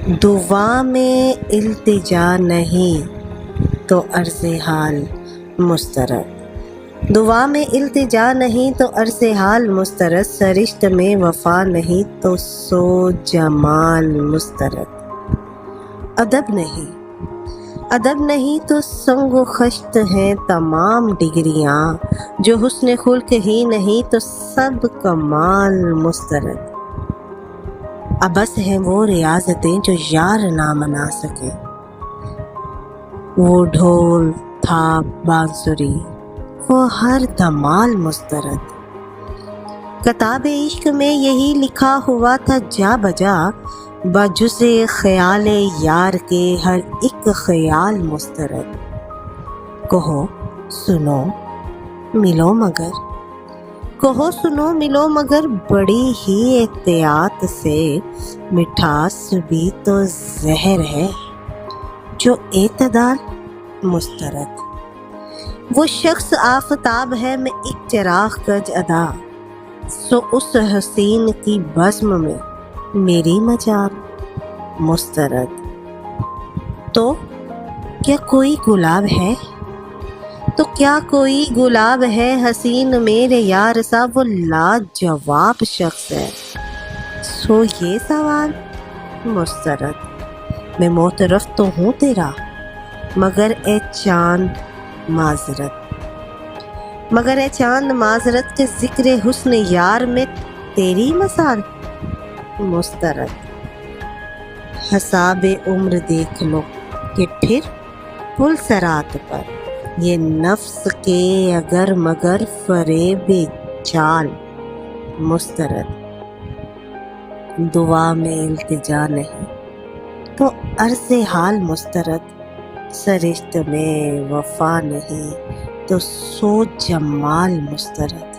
دعا میں التجا نہیں تو عرض حال مسترد، دعا میں التجا نہیں تو عرض حال مسترد، سرشت میں وفا نہیں تو سو جمال مسترد۔ ادب نہیں تو سنگ و خشت ہیں تمام ڈگریاں، جو حسن خلق ہی نہیں تو سب کمال مسترد۔ ابس ہیں وہ ریاضتیں جو یار نہ منا سکے، وہ ڈھول تھاپ بانسری وہ ہر دمال مسترد۔ کتاب عشق میں یہی لکھا ہوا تھا جا بجا، بجز خیال یار کے ہر ایک خیال مسترد۔ کہو سنو ملو مگر بڑی ہی احتیاط سے، مٹھاس بھی تو زہر ہے جو اعتدال مسترد۔ وہ شخص آفتاب ہے میں ایک چراغ کج ادا، سو اس حسین کی بزم میں میری مجال مسترد۔ تو کیا کوئی گلاب ہے حسین میرے یار سا، وہ لاجواب شخص ہے سو یہ سوال مسترد۔ میں معترف تو ہوں تیرا مگر اے چاند معذرت کے ذکر حسن یار میں تیری مثال مسترد۔ حساب عمر دیکھ لو کہ پھر پل صراط پر، یہ نفس کے اگر مگر فریب چال مسترد۔ دعا میں التجا نہیں تو عرض حال مسترد، سرشت میں وفا نہیں تو سو جمال مسترد۔